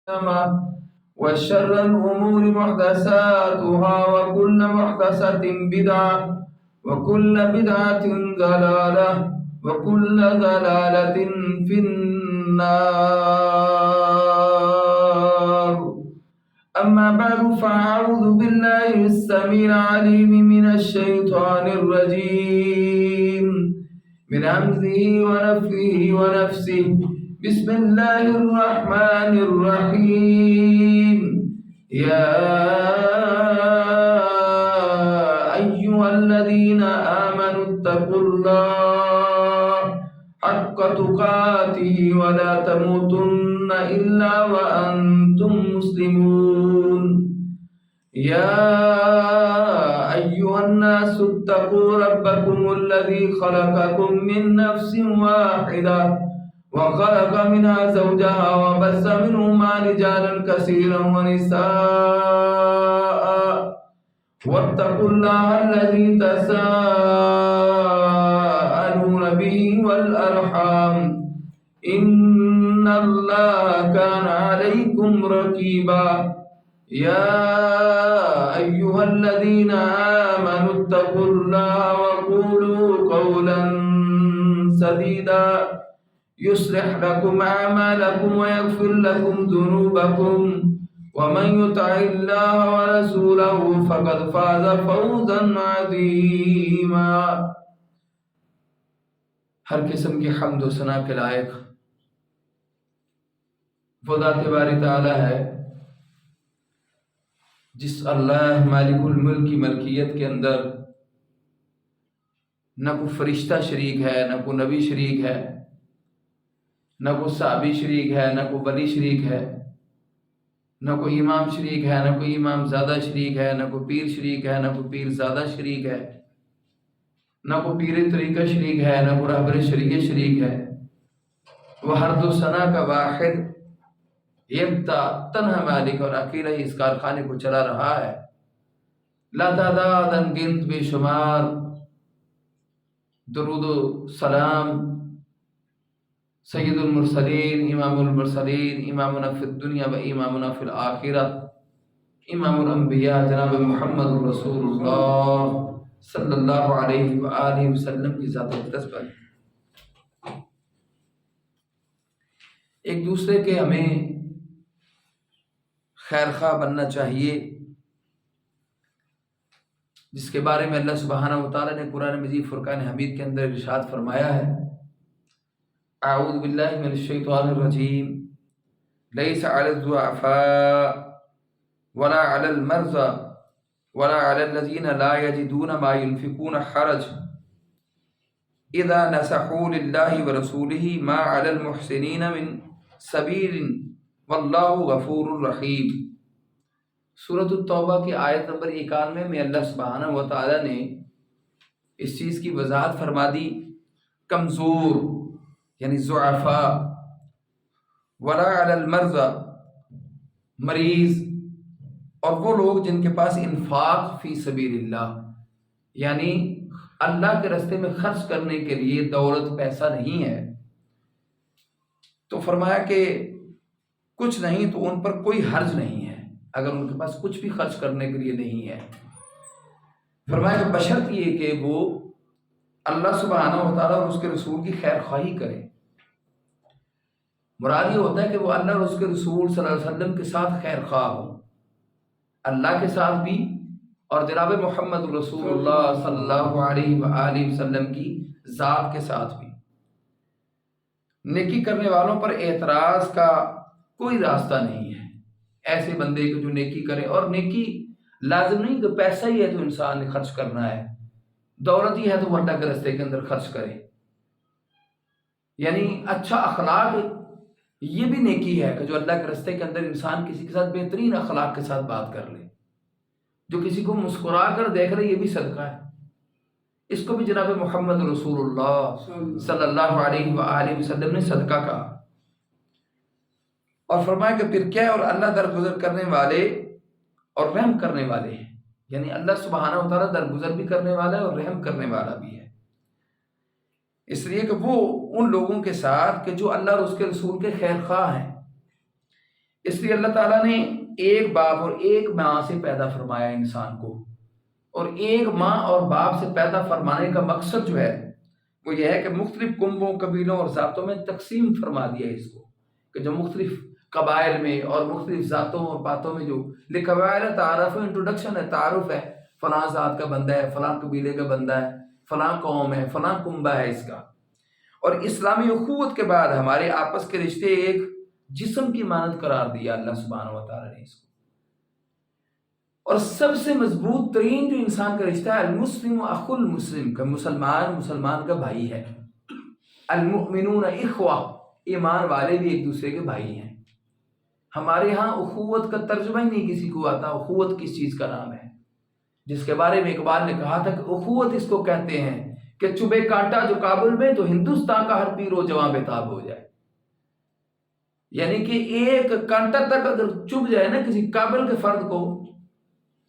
وشر الأمور محدثاتها وكل محدثة بدعة وكل بدعة ضلالة وكل ضلالة في النار. أما بعد فأعوذ بالله السميع العليم من الشيطان الرجيم من همزه ونفخه ونفسه. بسم الله الرحمن الرحيم. يا أيها الذين آمنوا اتقوا الله حق تقاته ولا تموتن إلا وأنتم مسلمون. يا أيها الناس اتقوا ربكم الذي خلقكم من نفس واحدة وخلق منها زوجها وبث منهما رجالا كثيرا ونساء واتقوا الله الذي تساءلون به والأرحام إن الله كان عليكم رقيبا. يا أيها الذين آمنوا اتقوا الله وقولوا قولا سديدا يصلح لكم أعمالكم ويغفر لكم ذنوبكم ومن يطع الله ورسوله فقد فاز فوزا عظيما. ہر قسم کی حمد و ثنا کے لائق وہ ذات باری تعالی ہے جس اللہ مالک الملک کی ملکیت کے اندر نہ کوئی فرشتہ شریک ہے، نہ کوئی نبی شریک ہے، نہ کوئی صحابی شریک ہے، نہ کوئی ولی شریک ہے، نہ کوئی امام شریک ہے، نہ کوئی امام زادہ شریک ہے، نہ کوئی پیر شریک ہے، نہ کوئی پیر زادہ شریک ہے، نہ کوئی پیر طریقہ شریک ہے، نہ کوئی رہبر شریعت شریک ہے. وہ حمد و ثنا کا واحد یکتا تنہا مالک اور اکیلا ہی اس کارخانے کو چلا رہا ہے. لا تعداد انگنت بے شمار درود و سلام سید المرسلین، امام المرسلین، امامنا فی الدنیا و امامنا فی الآخرہ، امام الانبیاء جناب محمد رسول اللہ صلی اللہ علیہ وآلہ وسلم کی ذات اقدس پر. ایک دوسرے کے ہمیں خیر خواہ بننا چاہیے، جس کے بارے میں اللہ سبحانہ وتعالی نے قرآن مجید فرقان حمید کے اندر ارشاد فرمایا ہے. اعوذ باللہ من الشیطان الرجیم. لیس علی الضعفاء ولا علی المرضى ولا علی الذین لا یجدون ما ينفقون حرج اذا نصحوا للہ ورسولہ ما علی المحسنین من سبیل واللہ غفور الرحیم. سورۃ التوبہ کی آیت نمبر 91 میں اللہ سبحانہ وتعالی نے اس چیز کی وضاحت فرما دی. کمزور یعنی ضعفاء، ولا علی المرضى مریض، اور وہ لوگ جن کے پاس انفاق فی سبیل اللہ یعنی اللہ کے راستے میں خرچ کرنے کے لیے دولت پیسہ نہیں ہے، تو فرمایا کہ کچھ نہیں تو ان پر کوئی حرج نہیں ہے اگر ان کے پاس کچھ بھی خرچ کرنے کے لیے نہیں ہے. فرمایا کہ بشرط یہ کہ وہ اللہ سبحانہ وتعالی اور اس کے رسول کی خیر خواہی کرے. مراد یہ ہوتا ہے کہ وہ اللہ اور اس کے رسول صلی اللہ علیہ وسلم کے ساتھ خیر خواہ ہو، اللہ کے ساتھ بھی اور جناب محمد رسول اللہ صلی اللہ علیہ وآلہ وسلم کی ذات کے ساتھ بھی. نیکی کرنے والوں پر اعتراض کا کوئی راستہ نہیں ہے. ایسے بندے کو جو نیکی کرے، اور نیکی لازم نہیں کہ پیسہ ہی ہے تو انسان نے خرچ کرنا ہے، دولت ہی ہے تو وہ اللہ کے راستے کے اندر خرچ کرے. یعنی اچھا اخلاق یہ بھی نیکی ہے کہ جو اللہ کے راستے کے اندر انسان کسی کے ساتھ بہترین اخلاق کے ساتھ بات کر لے، جو کسی کو مسکرا کر دیکھ لے، یہ بھی صدقہ ہے. اس کو بھی جناب محمد رسول اللہ صلی اللہ علیہ وآلہ وسلم نے صدقہ کہا. اور فرمایا کہ پھر کیا ہے، اور اللہ درگزر کرنے والے اور رحم کرنے والے ہیں. یعنی اللہ سبحانہ و تعالیٰ درگزر بھی کرنے والا ہے اور رحم کرنے والا بھی ہے. اس لیے کہ وہ ان لوگوں کے ساتھ کہ جو اللہ اور اس کے رسول کے خیر خواہ ہیں. اس لیے اللہ تعالیٰ نے ایک باپ اور ایک ماں سے پیدا فرمایا انسان کو، اور ایک ماں اور باپ سے پیدا فرمانے کا مقصد جو ہے وہ یہ ہے کہ مختلف کنبوں، قبیلوں اور ذاتوں میں تقسیم فرما دیا اس کو، کہ جو مختلف قبائل میں اور مختلف ذاتوں اور باتوں میں جو لقبائل تعارف انٹروڈکشن ہے، تعارف ہے، فلاں ذات کا بندہ ہے، فلاں قبیلے کا بندہ ہے، فلاں قوم ہے، فلاں کنبہ ہے اس کا۔ اور اسلامی اخوت کے بعد ہمارے آپس کے رشتے ایک جسم کی مانند قرار دیا اللہ سبحانہ و تعالیٰ نے اس کو۔ اور سب سے مضبوط ترین جو انسان کا رشتہ ہے، المسلم اخو المسلم، کا مسلمان کا بھائی ہے۔ المؤمنون اخوہ، ایمان والے بھی ایک دوسرے کے بھائی ہیں۔ ہمارے ہاں اخوت کا ترجمہ ہی نہیں کسی کو آتا، اخوت کس چیز کا نام ہے، جس کے بارے میں اقبال نے کہا تھا کہ اخوت اس کو کہتے ہیں کہ چبھے کانٹا جو کابل میں تو ہندوستان کا ہر پیر و جواں بےتاب ہو جائے۔ یعنی کہ ایک کانٹا تک اگر چبھ جائے نا کسی کابل کے فرد کو،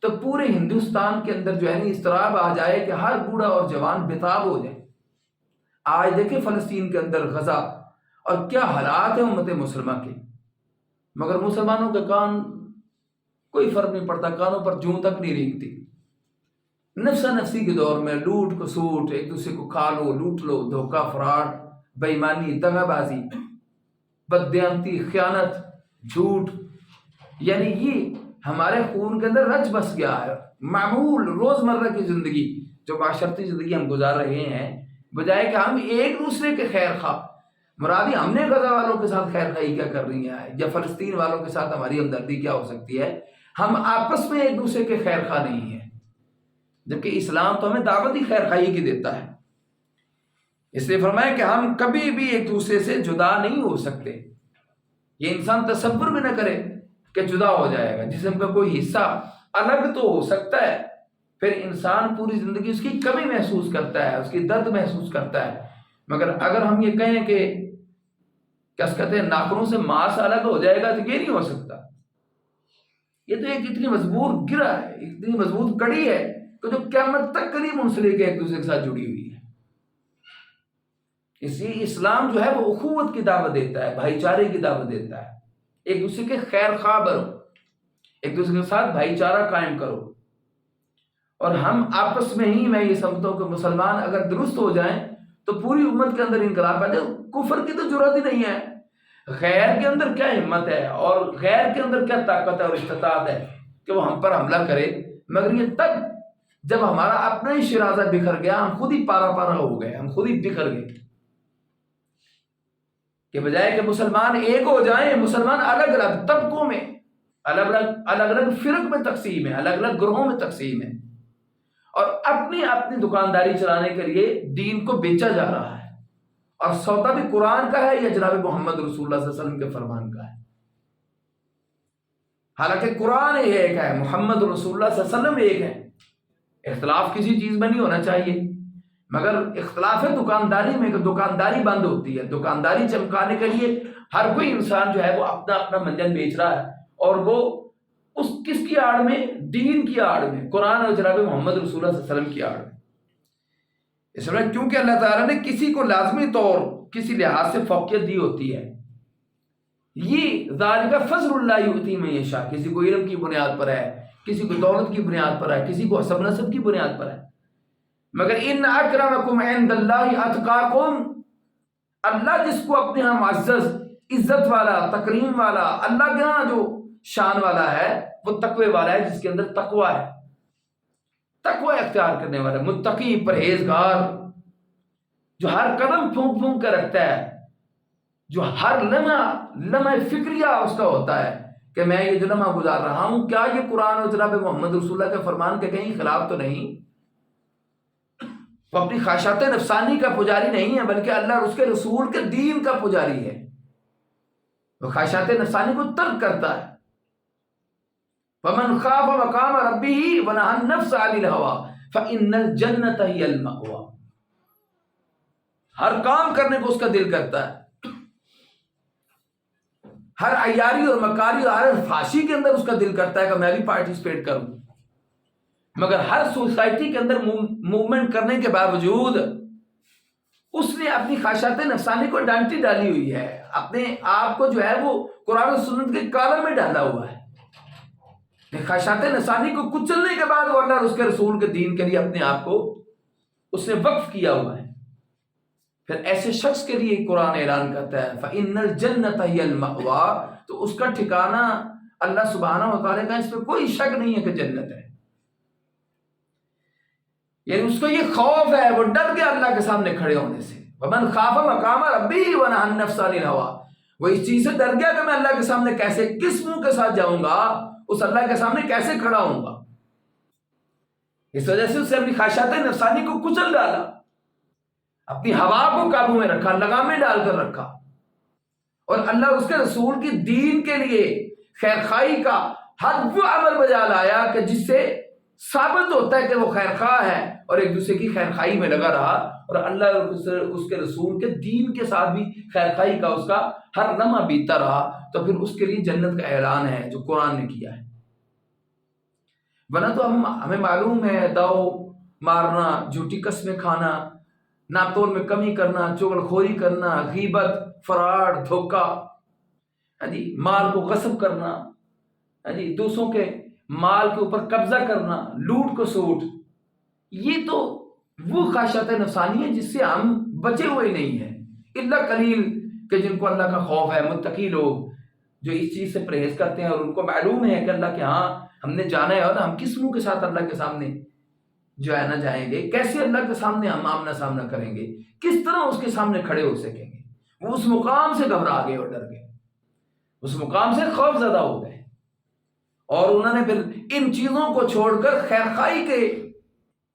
تو پورے ہندوستان کے اندر جو ہے نا اضطراب آ جائے کہ ہر بوڑھا اور جوان بےتاب ہو جائے۔ آج دیکھیں فلسطین کے اندر غزہ اور کیا حالات ہیں امت مسلمہ کے، مگر مسلمانوں کے کان کوئی فرق نہیں پڑتا، کانوں پر جوں تک نہیں رینگتی۔ نفسا نفسی کے دور میں لوٹ کو سوٹ، ایک دوسرے کو کھا لو، لوٹ لو، دھوکہ، فراڈ، بے ایمانی، دغا بازی، بددیانتی، خیانت، جھوٹ، یعنی یہ ہمارے خون کے اندر رچ بس گیا ہے۔ معمول روزمرہ کی زندگی، جو معاشرتی زندگی ہم گزار رہے ہیں، بجائے کہ ہم ایک دوسرے کے خیر خواہ، مرادی ہم نے غزہ والوں کے ساتھ خیر خواہی کیا کر رہی ہیں یا فلسطین والوں کے ساتھ ہماری ہمدردی کیا ہو سکتی ہے، ہم آپس میں ایک دوسرے کے خیر خواہ نہیں ہیں، جبکہ اسلام تو ہمیں دعوت ہی خیر خواہی کی دیتا ہے۔ اس لیے فرمایا کہ ہم کبھی بھی ایک دوسرے سے جدا نہیں ہو سکتے۔ یہ انسان تصور بھی نہ کرے کہ جدا ہو جائے گا، جسم کا کوئی حصہ الگ تو ہو سکتا ہے، پھر انسان پوری زندگی اس کی کمی محسوس کرتا ہے، اس کی درد محسوس کرتا ہے، مگر اگر ہم یہ کہیں کہ کس کہتے ہیں ناخنوں سے ماس الگ ہو جائے گا، تو یہ نہیں ہو سکتا۔ یہ تو ایک اتنی مضبوط گرہ ہے، اتنی مضبوط کڑی ہے کہ جو قیامت تک کبھی منسلک ہے، ایک دوسرے کے ساتھ جڑی ہوئی ہے۔ اس لیے اسلام جو ہے وہ اخوت کی دعوت دیتا ہے، بھائی چارے کی دعوت دیتا ہے، ایک دوسرے کے خیر خواہ بنو، ایک دوسرے کے ساتھ بھائی چارہ قائم کرو۔ اور ہم آپس میں ہی، میں یہ سمجھتا ہوں کہ مسلمان اگر درست ہو جائیں تو پوری امت کے اندر انقلاب پیدا ہے۔ کفر کی تو ضرورت ہی نہیں ہے، غیر کے اندر کیا ہمت ہے اور غیر کے اندر کیا طاقت ہے اور استطاعت ہے کہ وہ ہم پر حملہ کرے، مگر یہ تب جب ہمارا اپنا ہی شرازہ بکھر گیا، ہم خود ہی پارا پارا ہو گئے، ہم خود ہی بکھر گئے، کہ بجائے کہ مسلمان ایک ہو جائیں، مسلمان الگ الگ طبقوں میں، الگ الگ فرق میں تقسیم ہے، الگ الگ گروہوں میں تقسیم ہے، اور اپنی دکانداری چلانے کے لیے دین کو بیچا جا رہا ہے، اور سودا بھی قرآن کا ہے یا جناب محمد رسول اللہ صلی اللہ علیہ وسلم کے فرمان کا ہے۔ حالانکہ قرآن ایک ہے، محمد رسول اللہ صلی اللہ علیہ وسلم ایک ہے، اختلاف کسی چیز میں نہیں ہونا چاہیے، مگر اختلاف ہے دکانداری میں، کہ دکانداری بند ہوتی ہے، دکانداری چمکانے کے لیے ہر کوئی انسان جو ہے وہ اپنا منجن بیچ رہا ہے، اور وہ اس کس کی آڑ میں؟ دین کی آڑ میں، قرآن اور جناب محمد رسول اللہ صلی اللہ علیہ وسلم کی آڑ میں۔ اس میں کیونکہ اللہ تعالیٰ نے کسی کو لازمی طور کسی لحاظ سے فوقیت دی ہوتی ہے، یہ ذالک فضل اللہ یؤتی من یشاء، کسی کو علم کی بنیاد پر ہے، کسی کو دولت کی بنیاد پر ہے، کسی کو حسب نسب کی بنیاد پر ہے، مگر ان اکرمکم عند اللہ اتقاکم، اللہ جس کو اپنے ہاں معزز، عزت والا، تکریم والا، اللہ کے ہاں جو شان والا ہے وہ تقوی والا ہے، جس کے اندر تقوی ہے، تقوی اختیار کرنے والا، متقی، پرہیزگار، جو ہر قدم پھونک پھونک کر رکھتا ہے، جو ہر لمحہ فکریہ اس کا ہوتا ہے کہ میں یہ جو لمحہ گزار رہا ہوں، کیا یہ قرآن اور جناب محمد رسول اللہ کے فرمان کے کہیں خلاف تو نہیں؟ وہ اپنی خواہشات نفسانی کا پجاری نہیں ہے، بلکہ اللہ اور اس کے رسول کے دین کا پجاری ہے، وہ خواہشات نفسانی کو ترک کرتا ہے۔ وَمَنْ خَافَ مَقَامَ رَبِّهِ وَنَهَى النَّفْسَ عَنِ الْهَوَىٰ فَإِنَّ الْجَنَّةَ هِيَ الْمَأْوَىٰ، ہر کام کرنے کو اس کا دل کرتا ہے، ہر عیاری اور مکاری اور ہر فحاشی کے اندر اس کا دل کرتا ہے کہ میں بھی پارٹیسپیٹ کروں، مگر ہر سوسائٹی کے اندر موومنٹ کرنے کے باوجود اس نے اپنی خواہشات نفسانی کو ڈانٹی ڈالی ہوئی ہے، اپنے آپ کو جو ہے وہ قرآن و سنت کے کالم میں ڈالا ہوا ہے۔ خواہشات نفسانی کو کچلنے کے بعد وہ اللہ اور اس کے رسول کے دین کے لیے اپنے آپ کو اس نے وقف کیا ہوا ہے۔ پھر ایسے شخص کے لیے قرآن اعلان کرتا ہے فَإِنَّ الْجَنَّةَ هِيَ الْمَأْوَىٰ، تو اس کا ٹھکانہ اللہ سبحانہ و تعالیٰ کا، اس میں کوئی شک نہیں ہے کہ جنت ہے۔ یعنی اس کو یہ خوف ہے، وہ ڈر گیا اللہ کے سامنے کھڑے ہونے سے۔ وَمَنْ خَافَ مَقَامَ رَبِّهِ وَنَهَى النَّفْسَ عَنِ الْهَوَىٰ، وہ اس چیز سے ڈر گیا کہ میں اللہ کے سامنے کیسے، کس منہ کے ساتھ جاؤں گا، اس اللہ کے سامنے کیسے کھڑا ہوں گا۔ اس وجہ سے اسے اپنی خواہشات نفسانی کو کچل ڈالا، اپنی ہوا کو قابو میں رکھا، لگام میں ڈال کر رکھا، اور اللہ اور اس کے رسول کی دین کے لیے خیر خواہی کا ہر وہ عمل بجا لایا کہ جس سے ثابت ہوتا ہے کہ وہ خیر خواہ ہے، اور ایک دوسرے کی خیر خواہی میں لگا رہا، اور اللہ اور اس کے رسول کے دین کے ساتھ بھی خیر خواہی کا اس کا ہر لمحہ بیتتا رہا، تو پھر اس کے لیے جنت کا اعلان ہے جو قرآن نے کیا ہے۔ ورنہ تو ہمیں معلوم ہے داؤ مارنا، جھوٹی قسمیں کھانا، ناپ تول میں کمی کرنا، چغل خوری کرنا، غیبت، فراڈ، دھوکہ، مال کو غصب کرنا، دوسروں کے مال کے اوپر قبضہ کرنا، لوٹ کو سوٹ، یہ تو وہ خواہشات نفسانی ہیں جس سے ہم بچے ہوئے نہیں ہیں، الا قلیل کہ جن کو اللہ کا خوف ہے، متقی لوگ جو اس چیز سے پرہیز کرتے ہیں اور ان کو معلوم ہے کہ اللہ کے ہاں ہم نے جانا ہے، اور ہم کس منہ کے ساتھ اللہ کے سامنے جو ہے نہ جائیں گے، کیسے اللہ کے سامنے ہم آمنا سامنا کریں گے، کس طرح اس کے سامنے کھڑے ہو سکیں گے۔ وہ اس مقام سے گھبرا گئے اور ڈر گئے، اس مقام سے خوف زدہ ہو گئے، اور انہوں نے پھر ان چیزوں کو چھوڑ کر خیر خواہی کے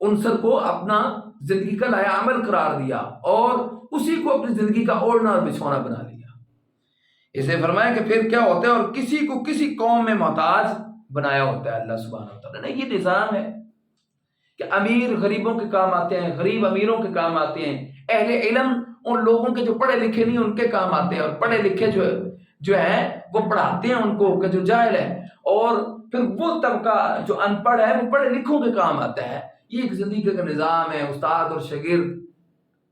عنصر کو اپنا زندگی کا نیا عمل قرار دیا، اور اسی کو اپنی زندگی کا اوڑھنا اور بچھونا بنا لیا۔ اسے فرمایا کہ پھر کیا ہوتا ہے، اور کسی کو کسی قوم میں محتاج بنایا ہوتا ہے اللہ سبحانہ و تعالیٰ نے۔ یہ نظام ہے کہ امیر غریبوں کے کام آتے ہیں، غریب امیروں کے کام آتے ہیں، اہل علم ان لوگوں کے جو پڑھے لکھے نہیں ان کے کام آتے ہیں، اور پڑھے لکھے جو ہیں وہ پڑھاتے ہیں ان کو کہ جو جاہل ہے، اور پھر وہ طبقہ جو ان پڑھ ہے وہ پڑھے لکھوں کے کام آتا ہے۔ یہ ایک زندگی کا نظام ہے، استاد اور شاگرد،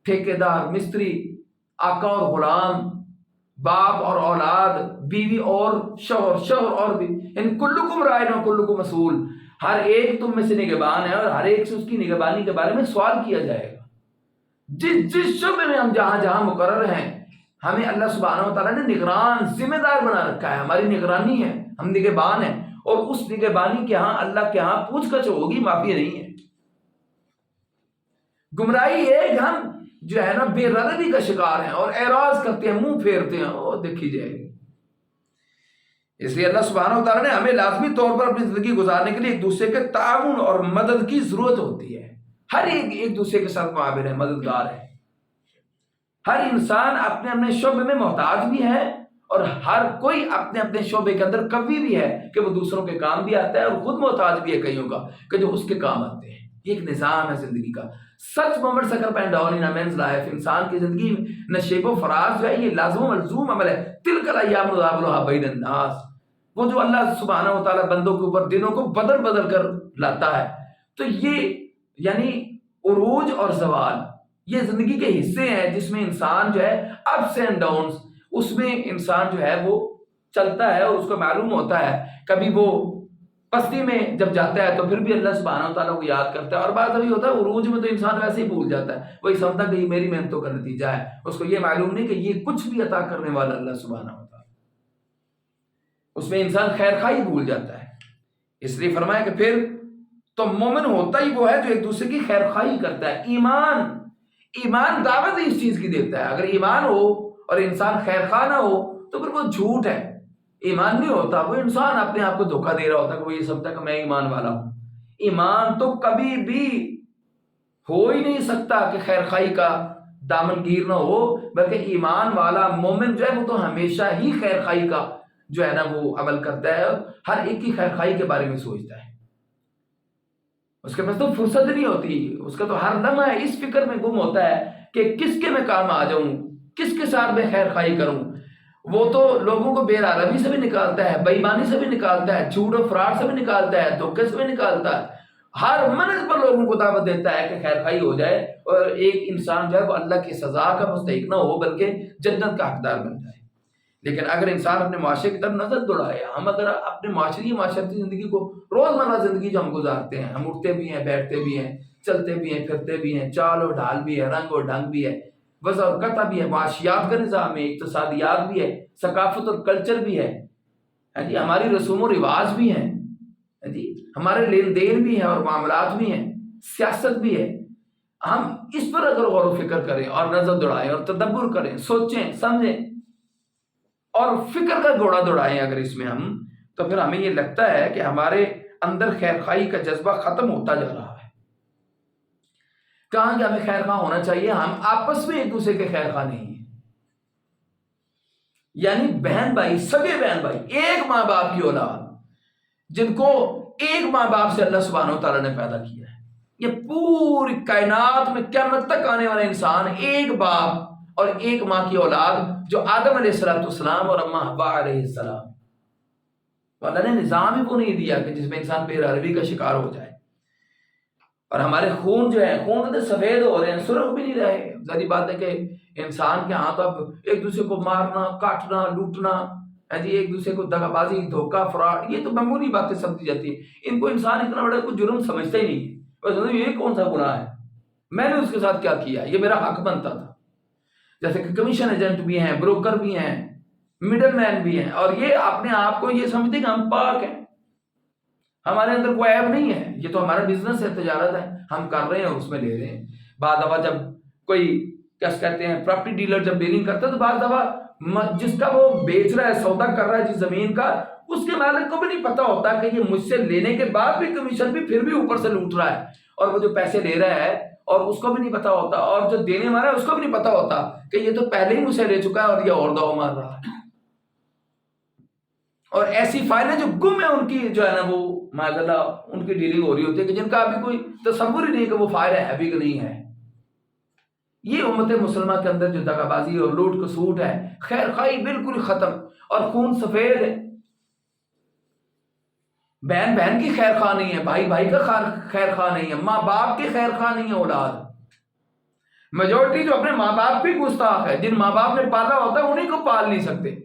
ٹھیکیدار، مستری، آقا اور غلام، باپ اور اولاد، بیوی اور شوہر، شوہر اور بیوی، یعنی کلکم رائن و کلکم مسئول، ہر ایک تم میں سے نگہبان ہے، اور ہر ایک سے اس کی نگہبانی کے بارے میں سوال کیا جائے گا۔ جس شعبے میں ہم جہاں جہاں مقرر ہیں، ہمیں اللہ سبحانہ و تعالیٰ نے نگران، ذمہ دار بنا رکھا ہے، ہماری نگرانی ہے، ہم نگہبان ہیں، اور اس نگہبانی کے ہاں اللہ کے ہاں پوچھ گچھ ہوگی، معافی نہیں ہے۔ گمراہی ہے کہ ہم جو ہے نا بے ردی کا شکار ہیں اور اعراض کرتے ہیں، منہ پھیرتے ہیں، وہ دیکھی جائے گی۔ اس لیے اللہ سبحانہ و تعالیٰ نے ہمیں لازمی طور پر اپنی زندگی گزارنے کے لیے ایک دوسرے کے تعاون اور مدد کی ضرورت ہوتی ہے۔ ہر ایک دوسرے کے ساتھ معاون ہے، مددگار ہے۔ ہر انسان اپنے اپنے شعبے میں محتاج بھی ہے، اور ہر کوئی اپنے اپنے شعبے کے اندر قوی بھی ہے کہ وہ دوسروں کے کام بھی آتا ہے، اور خود محتاج بھی ہے کئیوں کا کہ جو اس کے کام آتے ہیں۔ یہ ایک نظام ہے زندگی کا۔ سچ مومنٹ سکر پینڈ آن ان مینز لائف، انسان کی زندگی میں نشیب و فراز جو ہے یہ لازم و ملزوم عمل ہے۔ تلک الایام نداولها بین الناس، وہ جو اللہ سبحانہ و تعالیٰ بندوں کے اوپر دنوں کو بدل بدل کر لاتا ہے، تو یہ یعنی عروج اور زوال یہ زندگی کے حصے ہیں جس میں انسان جو ہے اپس اینڈ ڈاؤنز، اس میں انسان جو ہے وہ چلتا ہے، اور اس کو معلوم ہوتا ہے کبھی وہ پستی میں جب جاتا ہے تو پھر بھی اللہ سبحانہ و تعالیٰ کو یاد کرتا ہے، اور بعض ابھی ہوتا ہے عروج میں تو انسان ویسے ہی بھول جاتا ہے، وہی سمجھتا کہ یہ میری محنتوں کا نتیجہ ہے، اس کو یہ معلوم نہیں کہ یہ کچھ بھی عطا کرنے والا اللہ سبحانہ و تعالیٰ، اس میں انسان خیر خواہی بھول جاتا ہے۔ اس لیے فرمایا کہ پھر تو مومن ہوتا ہی وہ ہے جو ایک دوسرے کی خیر خواہی کرتا ہے۔ ایمان دعوت اس چیز کی دیتا ہے۔ اگر ایمان ہو اور انسان خیر خواہ نہ ہو تو پھر وہ جھوٹ ہے، ایمان نہیں ہوتا، وہ انسان اپنے آپ کو دھوکہ دے رہا ہوتا ہے کہ وہ یہ سمجھتا ہے کہ میں ایمان والا ہوں۔ ایمان تو کبھی بھی ہو ہی نہیں سکتا کہ خیر خواہی کا دامن گیر نہ ہو، بلکہ ایمان والا مومن جو ہے وہ تو ہمیشہ ہی خیر خواہی کا جو ہے نا وہ عمل کرتا ہے، اور ہر ایک کی خیر خواہی کے بارے میں سوچتا ہے۔ اس کے پاس تو فرصت نہیں ہوتی، اس کا تو ہر لمحہ اس فکر میں گم ہوتا ہے کہ کس کے میں کام آ جاؤں، کس کے ساتھ میں خیر خواہی کروں۔ وہ تو لوگوں کو بے عالمی سے بھی نکالتا ہے، بے ایمانی سے بھی نکالتا ہے، جھوٹ و فراڈ سے بھی نکالتا ہے، دھوکے سے بھی نکالتا ہے، ہر منزل پر لوگوں کو دعوت دیتا ہے کہ خیر خواہی ہو جائے اور ایک انسان جو ہے وہ اللہ کی سزا کا مستحق نہ ہو بلکہ جنت کا حقدار بن جائے۔ لیکن اگر انسان اپنے معاشرے کی طرف نظر دوڑائے، ہم اگر اپنے معاشرتی زندگی کو، روزمرہ زندگی جو ہم گزارتے ہیں، ہم اٹھتے بھی ہیں، بیٹھتے بھی ہیں، چلتے بھی ہیں، پھرتے بھی ہیں، چال و ڈھال بھی ہے، رنگ اور ڈھنگ بھی ہے، وضع اور قطع بھی ہے، معاشیات کا نظام ہے، اقتصادیات بھی ہے، ثقافت اور کلچر بھی ہے، جی ہماری رسوم و رواج بھی ہیں، جی ہمارے لین دین بھی ہیں اور معاملات بھی ہیں، سیاست بھی ہے۔ ہم اس پر اگر غور و فکر کریں اور نظر دوڑائیں اور تدبر کریں، سوچیں سمجھیں اور فکر کا گھوڑا دوڑائیں اگر اس میں ہم، تو پھر ہمیں یہ لگتا ہے کہ ہمارے اندر خیر خواہی کا جذبہ ختم ہوتا جا رہا ہے۔ کہاں کہ ہمیں خیر خواہ ہونا چاہیے، ہم آپس میں ایک دوسرے کے خیر خواہ نہیں ہیں۔ یعنی بہن بھائی، سگے بہن بھائی، ایک ماں باپ کی اولاد، جن کو ایک ماں باپ سے اللہ سبحانہ و تعالیٰ نے پیدا کیا ہے۔ یہ پوری کائنات میں قیامت تک آنے والا انسان ایک باپ اور ایک ماں کی اولاد، جو آدم علیہ السلام اور اماں حوا علیہ السلام، اللہ نے نظام ہی وہ نہیں دیا کہ جس میں انسان بے عربی کا شکار ہو جائے۔ اور ہمارے خون جو ہے، خون سفید ہو رہے ہیں، سرخ بھی نہیں رہے۔ ظاہری بات ہے کہ انسان کے ہاں تو اب ایک دوسرے کو مارنا، کاٹنا، لوٹنا، جی ایک دوسرے کو دغا بازی، دھوکہ، فراڈ، یہ تو معمولی باتیں سمجھی جاتی ہیں۔ ان کو انسان اتنا بڑا کوئی جرم سمجھتا ہی نہیں ہے، یہ کون سا گناہ ہے، میں نے اس کے ساتھ کیا کیا، یہ میرا حق بنتا تھا۔ جیسے کہ کمیشن ایجنٹ بھی ہیں، بروکر بھی ہیں، مڈل مین بھی ہیں، اور یہ اپنے آپ کو یہ سمجھتے کہ ہم پاک ہیں، ہمارے اندر کوئی عیب نہیں ہے، یہ تو ہمارا بزنس ہے، تجارت ہے، ہم کر رہے ہیں، اس میں لے رہے ہیں۔ بعض دفعہ جب کوئی کیا کہتے ہیں پراپرٹی ڈیلر جب ڈیلنگ کرتا ہے تو بعض دفعہ جس کا وہ بیچ رہا ہے، سودا کر رہا ہے جس زمین کا، اس کے مالک کو بھی نہیں پتا ہوتا کہ یہ مجھ سے لینے کے بعد بھی کمیشن بھی پھر بھی اوپر سے لوٹ رہا ہے، اور وہ جو پیسے لے رہا ہے اور اس کو بھی نہیں پتا ہوتا، اور جو دینے والا ہے اس کو بھی نہیں پتا ہوتا کہ یہ تو پہلے ہی مجھ سے لے چکا ہے اور یہ اور داؤ مار رہا ہے۔ اور ایسی فائلیں جو گم ہیں ان کی جو ہے نا، وہ معذاللہ ان کی ڈیلنگ ہو رہی ہوتی ہے کہ جن کا ابھی کوئی تصور ہی نہیں کہ وہ فائل ہے بھی کہ نہیں ہے۔ یہ امت مسلمہ کے اندر جو دغا بازی اور لوٹ کسوٹ ہے، خیر خواہی بالکل ختم، اور خون سفید ہے۔ بہن بہن کی خیر خواہ نہیں ہے، بھائی بھائی کا خیر خواہ نہیں ہے، ماں باپ کی خیر خواہ نہیں ہے اولاد۔ میجورٹی جو اپنے ماں باپ بھی گستاخ ہے، جن ماں باپ نے پالا ہوتا ہے انہیں کو پال نہیں سکتے۔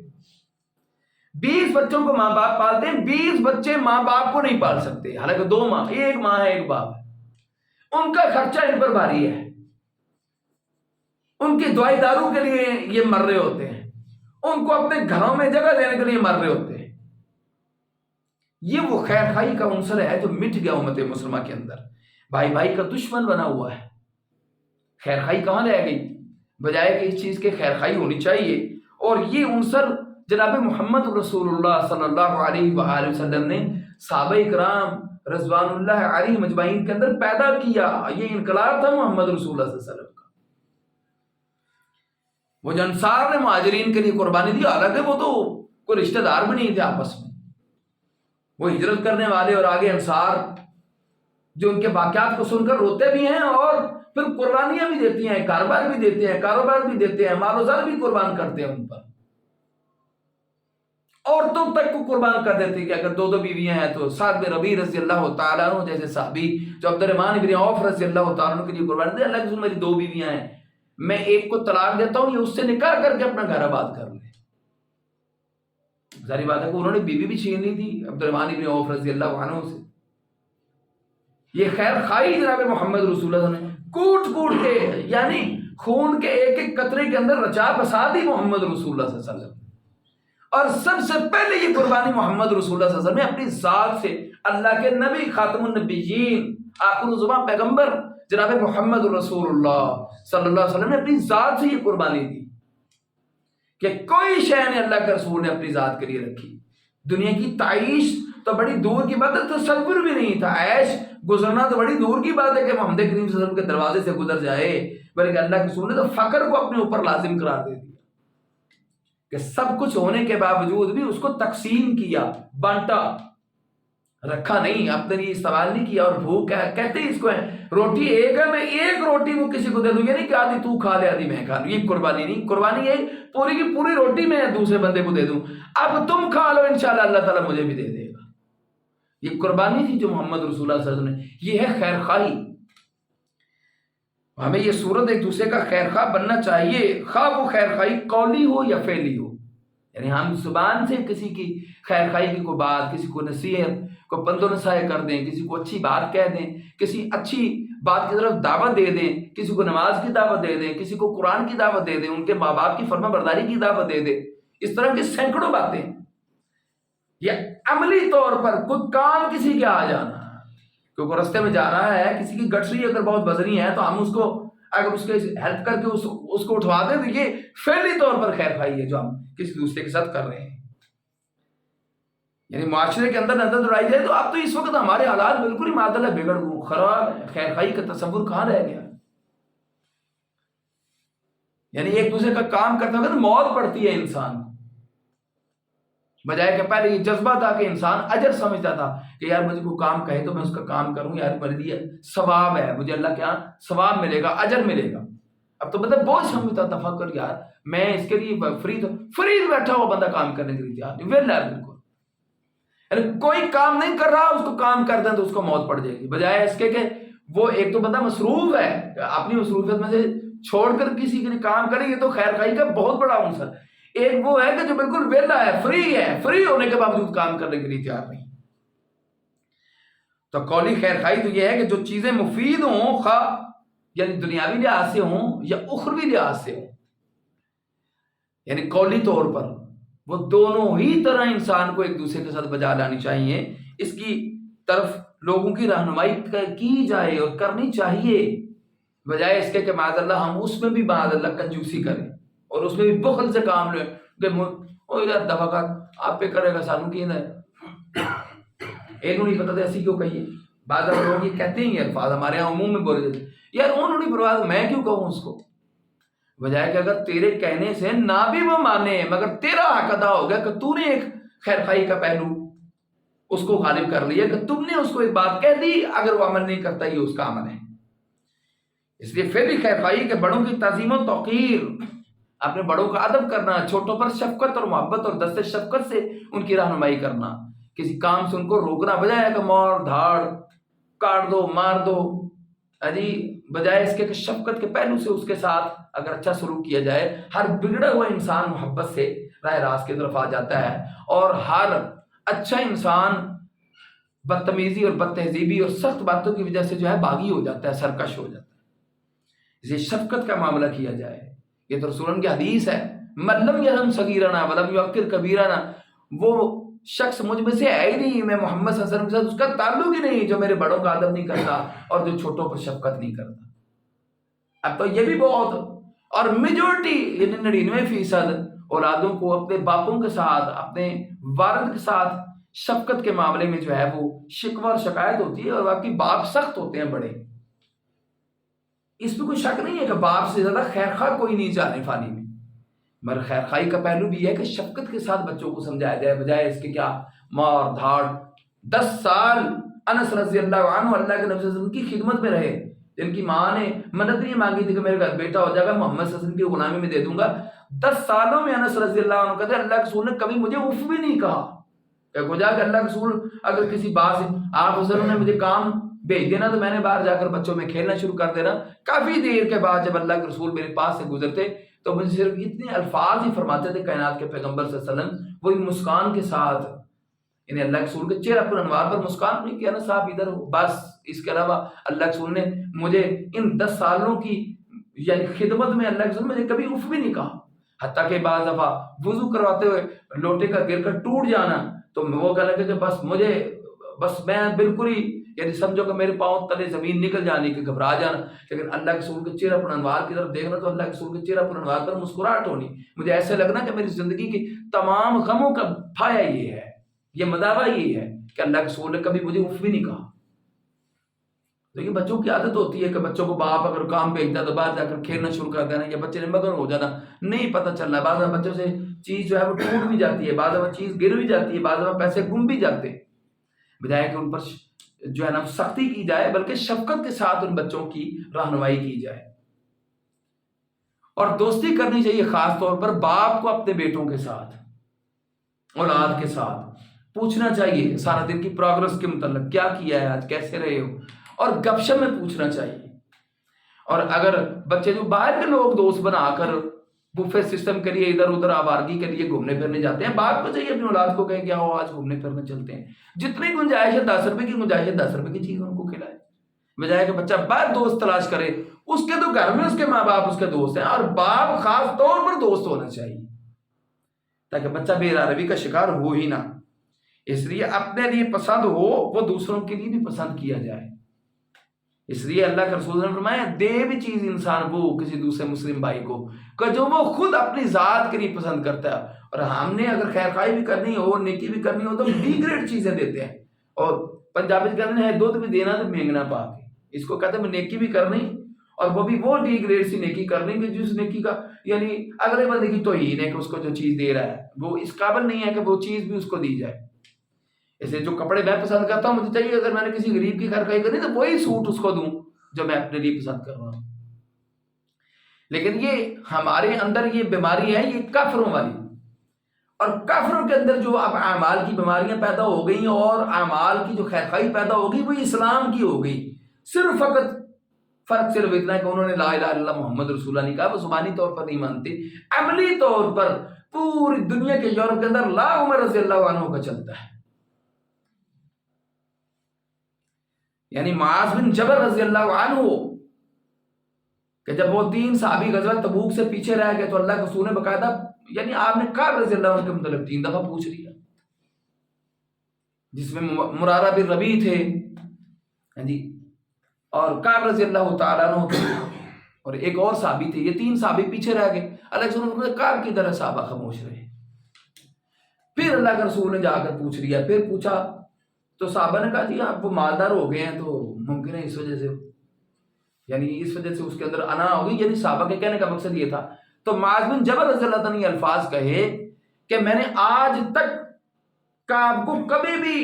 20 بچوں کو ماں باپ پالتے ہیں، 20 بچے ماں باپ کو نہیں پال سکتے، حالانکہ 2 ماں، ایک ماں ہے ایک باپ ہے، ان کا خرچہ ان پر بھاری ہے، ان کی دوائی دارو کے لیے یہ مر رہے ہوتے ہیں، ان کو اپنے گھروں میں جگہ دینے کے لیے مر رہے ہوتے ہیں۔ یہ وہ خیر خواہی کا عنصر ہے جو مٹ گیا امت مسلمہ کے اندر، بھائی بھائی کا دشمن بنا ہوا ہے۔ خیر خواہی کہاں رہ گئی، بجائے کہ اس چیز کے خیر خواہی ہونی چاہیے۔ اور یہ عنصر جناب محمد رسول اللہ صلی اللہ علیہ وآلہ وسلم نے صحابہ اکرام رضوان اللہ علیہ مجمعین کے اندر پیدا کیا۔ یہ انقلاب تھا محمد رسول اللہ صلی اللہ علیہ وسلم کا۔ وہ جو انصار نے مہاجرین کے لیے قربانی دی، حالانکہ وہ تو کوئی رشتہ دار بھی نہیں تھے آپس میں، وہ ہجرت کرنے والے، اور آگے انصار جو ان کے واقعات کو سن کر روتے بھی ہیں اور پھر قربانیاں بھی دیتی ہیں، کاروبار بھی دیتے ہیں، کاروبار بھی دیتے ہیں، مال و زر بھی قربان کرتے ہیں ان پر، عورتوں تک کو قربان کر دیتے ہیں کہ اگر 2 بیویاں ہیں تو سعد بن ربیع رضی اللہ تعالیٰ عنہ جیسے صحابی جو عبد الرحمن بن عوف رضی اللہ تعالیٰ عنہ کے لیے قربان دے، اللہ کے رسول میری 2 بیویاں ہیں، میں ایک کو طلاق دیتا ہوں، یہ اس سے نکاح کر کے اپنا گھر آباد کر لے۔ ظاہری بات ہے کہ انہوں نے بیوی بھی چھین لی تھی عبد الرحمن بن عوف رضی اللہ عنہ سے۔ یہ خیر خواہی جناب محمد رسول اللہ نے کوٹ کوٹ کے، یعنی خون کے ایک ایک قطرے کے اندر رچا بسا دی محمد رسول اللہ صلی اللہ علیہ وسلم۔ اور سب سے پہلے یہ قربانی محمد رسول اللہ صلی اللہ علیہ وسلم نے اپنی ذات سے، اللہ کے نبی خاتم النبیین آخر الزمان پیغمبر جناب محمد رسول اللہ صلی اللہ علیہ وسلم نے اپنی ذات سے یہ قربانی دی کہ کوئی شے نہیں اللہ کے رسول نے اپنی ذات کے لیے رکھی۔ دنیا کی تعیش تو بڑی دور کی بات ہے، تصور بھی نہیں تھا، عیش گزرنا تو بڑی دور کی بات ہے کہ محمد کریم صلی اللہ علیہ وسلم کے دروازے سے گزر جائے، بلکہ اللہ کے رسول نے تو فقر کو اپنے اوپر لازم قرار دے دیا کہ سب کچھ ہونے کے باوجود بھی اس کو تقسیم کیا، بانٹا، رکھا نہیں، اپنے لیے استعمال نہیں کیا۔ اور بھوک کہتے ہیں اس کو ہے، روٹی ایک ہے، میں ایک روٹی وہ کسی کو دے دوں، یہ نہیں کہ آدھی تو کھا لے آدھی میں کھا لوں، یہ قربانی نہیں۔ قربانی یہ پوری کی پوری روٹی میں دوسرے بندے کو دے دوں، اب تم کھا لو، انشاءاللہ اللہ تعالیٰ مجھے بھی دے دے گا۔ یہ قربانی تھی جو محمد رسول اللہ صلی اللہ علیہ وسلم نے، یہ ہے خیر خواہی۔ ہمیں یہ صورت ایک دوسرے کا خیر خواہ بننا چاہیے، خواہ وہ خیر خواہی قولی ہو یا فعلی ہو، یعنی ہم زبان سے کسی کی خیر خواہی کی کوئی بات، کسی کو نصیحت کو پند و نصیحت کر دیں، کسی کو اچھی بات کہہ دیں، کسی اچھی بات کی طرف دعوت دے دیں، کسی کو نماز کی دعوت دے دیں، کسی کو قرآن کی دعوت دے دیں، ان کے ماں باپ کی فرما برداری کی دعوت دے دیں، اس طرح کی سینکڑوں باتیں، یا عملی طور پر کوئی کام کسی کے آ جانا، کیونکہ رستے میں جا رہا ہے، کسی کی گٹری اگر بہت وزنی ہے تو ہم اس کو اگر اس کے ہیلپ کر کے اس کو اٹھوا دیں تو یہ فعلی طور پر خیر خواہی ہے جو ہم کسی دوسرے کے ساتھ کر رہے ہیں۔ یعنی معاشرے کے اندر نظر دوڑائی جائے تو اب تو اس وقت ہمارے حالات بالکل ہی معطل بگڑ گئے، خراب، خیر خواہی کا تصور کہاں رہ گیا؟ یعنی ایک دوسرے کا کام کرتے وقت موت پڑتی ہے انسان کو، بجائے کہ پہلے یہ جذبہ تھا کہ انسان اجر سمجھتا تھا کہ یار مجھے کوئی کام کہے تو میں اس کا کام کروں، یار میرے لیے ثواب ہے، مجھے اللہ کے ہاں ثواب ملے گا، اجر ملے گا۔ اب تو بندہ بہت سمجھتا تفکر، یار میں اس کے لیے فری بیٹھا ہوا بندہ کام کرنے کے لیے تیار نہیں، ویلا ہے بالکل، یعنی کوئی کام نہیں کر رہا، اس کو کام کر دیں تو اس کو موت پڑ جائے گی، بجائے اس کے کہ وہ ایک تو بندہ مصروف ہے، اپنی مصروفیت میں سے چھوڑ کر کسی کے لیے کام کرے، یہ تو خیر خواہی کا بہت بڑا عنصر۔ ایک وہ ہے کہ جو بالکل ویلا ہے، فری ہونے کے باوجود کام کرنے کے لیے تیار نہیں۔ تو قولی خیر خواہی تو یہ ہے کہ جو چیزیں مفید ہوں، خواہ یعنی دنیاوی لحاظ سے ہوں یا اخروی لحاظ سے ہوں، یعنی قولی طور پر وہ دونوں ہی طرح انسان کو ایک دوسرے کے ساتھ بجا لانی چاہیے، اس کی طرف لوگوں کی رہنمائی کی جائے اور کرنی چاہیے، بجائے اس کے کہ معاذ اللہ ہم اس میں بھی معاذ اللہ کنجوسی کریں اور اس میں بھی بخل سے کام لیں کہ دفعہ کا آپ پہ کرے گا سانو کی نہیں پتا تھا ایسی کیوں کہیے۔ بعض لوگ یہ کہتے ہیں، یہ الفاظ ہمارے یہاں عموم میں بولے جاتے ہیں، یار انہوں نہیں پرواہ میں کیوں کہوں اس کو، بجائے کہ اگر تیرے کہنے سے نہ بھی وہ مانے مگر تیرا حق ادا ہو گیا کہ تو نے ایک خیر خواہی کا پہلو اس کو غالب کر لیا، کہ تم نے اس کو ایک بات کہہ دی، اگر وہ عمل نہیں کرتا یہ اس کا عمل ہے۔ اس لیے پھر بھی خیر خواہی کے بڑوں کی تعظیم و توقیر، اپنے بڑوں کا ادب کرنا، چھوٹوں پر شفقت اور محبت اور دست شفقت سے ان کی رہنمائی کرنا، کسی کام سے ان کو روکنا، بجائے کہ مار دھاڑ کاٹ دو مار دو، بجائے اس کے کہ شفقت کے پہلو سے اس کے ساتھ اگر اچھا سلوک کیا جائے، ہر بگڑا ہوا انسان محبت سے راہ راست کی طرف آ جاتا ہے، اور ہر اچھا انسان بدتمیزی اور بد تہذیبی اور سخت باتوں کی وجہ سے جو ہے باغی ہو جاتا ہے، سرکش ہو جاتا ہے۔ اسے شفقت کا معاملہ کیا جائے، یہ تو رسول کی حدیث ہے، من لم یرحم صغیرنا ولم یوقر کبیرنا، وہ شخص مجھ میں سے ہے ہی نہیں، میں محمد صلی اللہ علیہ وسلم کے ساتھ اس کا تعلق ہی نہیں جو میرے بڑوں کا ادب نہیں کرتا اور جو چھوٹوں پر شفقت نہیں کرتا۔ اب تو یہ بھی بہت، اور میجورٹی یعنی 99% اولادوں کو اپنے باپوں کے ساتھ، اپنے والد کے ساتھ شفقت کے معاملے میں جو ہے وہ شکوہ اور شکایت ہوتی ہے، اور واقعی باپ سخت ہوتے ہیں بڑے، اس میں کوئی شک نہیں ہے کہ باپ سے زیادہ خیر خواہ کوئی نہیں جانے فانی میں، مگر خیر خواہی کا پہلو بھی ہے کہ شفقت کے ساتھ بچوں کو سمجھایا جائے، بجائے اس کے کیا مار دھاڑ۔ 10 سال انس رضی اللہ عنہ اللہ کے نبی صلی اللہ علیہ وسلم کی خدمت میں رہے، جن کی ماں نے مدد نہیں مانگی تھی کہ میرے گھر بیٹا ہو جائے گا، محمد صلی اللہ علیہ وسلم کی غلامی میں دے دوں گا۔ 10 سالوں میں انس رضی اللہ عنہ کہتے ہیں اللہ کے رسول نے کبھی مجھے اف بھی نہیں کہا، کہ گویا کہ اللہ کے رسول اگر کسی بات سے آپ حضرت نے مجھے کام بھیج دینا تو میں نے باہر جا کر بچوں میں کھیلنا شروع کر دینا۔ کافی دیر کے بعد جب اللہ کے رسول میرے پاس سے گزرتے تو مجھے صرف اتنے الفاظ ہی فرماتے تھے کائنات کے پیغمبر صلی اللہ علیہ وسلم، وہی مسکان کے ساتھ، یعنی اللہ کے رسول کے چہرہ پر انوار پر مسکان نہیں کیا نا صاحب ادھر ہو، بس اس کے علاوہ اللہ کے رسول نے مجھے ان 10 سالوں کی یعنی خدمت میں اللہ کے رسول نے کبھی اف بھی نہیں کہا۔ حتیٰ کہ بعض دفعہ وضو کرواتے ہوئے لوٹے کا گر کر ٹوٹ جانا تو وہ کہنے لگے کہ بس میں بالکل ہی یعنی سمجھو کہ میرے پاؤں تلے زمین نکل جانے کی، گھبرا جانا، لیکن اللہ کے رسول کے چہرہ پر انوار کی طرف دیکھنا تو اللہ کے رسول کے چہرہ پر انوار پر مسکراہٹ ہونی، مجھے ایسے لگنا کہ میری زندگی کی تمام غموں کا پھایا یہ ہے، یہ مداوع یہ ہے کہ اللہ کے رسول نے کبھی مجھے اف بھی نہیں کہا۔ لیکن بچوں کی عادت ہوتی ہے کہ بچوں کو باپ اگر کام بھیجتا تو باہر جا کر کھیلنا شروع کر دینا، یا بچے نے مگن ہو جانا، نہیں پتہ چلنا، بعض بچوں سے چیز جو ہے وہ ٹوٹ بھی جاتی ہے، بعض چیز گر بھی جاتی ہے، بعض پیسے گم بھی جاتے، بجائے کہ ان پر جو ہے نا سختی کی جائے بلکہ شفقت کے ساتھ ان بچوں کی رہنمائی کی جائے۔ اور دوستی کرنی چاہیے خاص طور پر باپ کو اپنے بیٹوں کے ساتھ، اولاد کے ساتھ پوچھنا چاہیے سارا دن کی پروگرس کے متعلق، کیا کیا ہے آج، کیسے رہے ہو، اور گپ شپ میں پوچھنا چاہیے۔ اور اگر بچے جو باہر کے لوگ دوست بنا کر بفے سسٹم کے لیے ادھر ادھر آوارگی کے لیے گھومنے پھرنے جاتے ہیں، باپ کو چاہیے اپنی اولاد کو کہیں کہ آؤ آج گھومنے پھرنے چلتے ہیں، جتنی گنجائش ہے 10 روپے کی گنجائش ہے 10 روپے کی چیز ان کو کھلائے، بجائے کہ بچہ باہر دوست تلاش کرے۔ اس کے تو گھر میں اس کے ماں باپ اس کے دوست ہیں، اور باپ خاص طور پر دوست ہونا چاہیے تاکہ بچہ بے روی کا شکار ہو ہی نہ۔ اس لیے اپنے لیے پسند ہو وہ دوسروں کے لیے بھی پسند کیا جائے۔ اس لیے اللہ کے رسول نے فرمایا دے بھی چیز انسان وہ کسی دوسرے مسلم بھائی کو کہ جو وہ خود اپنی ذات کے لیے پسند کرتا ہے۔ اور ہم نے اگر خیر خواہی بھی کرنی ہو، نیکی بھی کرنی ہو، تو بی گریڈ چیزیں دیتے ہیں۔ اور پنجابی کہتے ہیں دودھ بھی دینا تو مینگنا پا کے، اس کو کہتے ہیں نیکی بھی کرنی، اور وہ بھی وہ ڈی گریڈ سی نیکی کرنی کہ جس نیکی کا یعنی اگلے بندے کی توہین ہے کہ اس کو جو چیز دے رہا ہے وہ اس قابل نہیں ہے کہ وہ چیز بھی اس کو دی جائے۔ اسے جو کپڑے میں پسند کرتا ہوں، مجھے چاہیے اگر میں نے کسی غریب کی خیر خواہی کرنی تو وہی سوٹ اس کو دوں جو میں اپنے لیے پسند کر رہا ہوں۔ لیکن یہ ہمارے اندر یہ بیماری ہے، یہ کافروں والی، اور کافروں کے اندر جو اب اعمال کی بیماریاں پیدا ہو گئی اور اعمال کی جو خیر خواہی پیدا ہو گئی وہ اسلام کی ہو گئی۔ صرف فقط فرق صرف اتنا ہے کہ انہوں نے لا الہ الا اللہ محمد رسول اللہ نہیں کہا، وہ زبانی طور پر نہیں مانتے، عملی طور پر پوری دنیا کے یورپ کے اندر لا عمر رضی اللہ عنہ کا چلتا ہے۔ یعنی معاذ بن جبل رضی اللہ عنہ کہ جب وہ 3 صحابی غزوہ تبوک سے پیچھے رہ گئے تو اللہ کے رسول نے باقاعدہ یعنی آپ نے کعب رضی اللہ عنہ کے متعلق 3 دفعہ پوچھ لیا، جس میں مرارہ بن ربیع تھے جی، اور کعب رضی اللہ تعالیٰ عنہ تھے، اور ایک اور صحابی تھے، یہ 3 صحابی پیچھے رہ گئے۔ اللہ کے رسول نے کعب کی طرح صحابہ خاموش رہے۔ پھر اللہ کے رسول نے جا کر پوچھ لیا، پھر پوچھا تو صحابہ نے کہا جی آپ وہ مالدار ہو گئے ہیں تو ممکن ہے اس وجہ سے، یعنی اس وجہ سے اس کے اندر انا ہوگی، یعنی صحابہ کے کہنے کا مقصد یہ تھا۔ تو معاذ بن جبل رضی اللہ تعالیٰ نے یہ الفاظ کہے کہ میں نے آج تک کعب کو کبھی بھی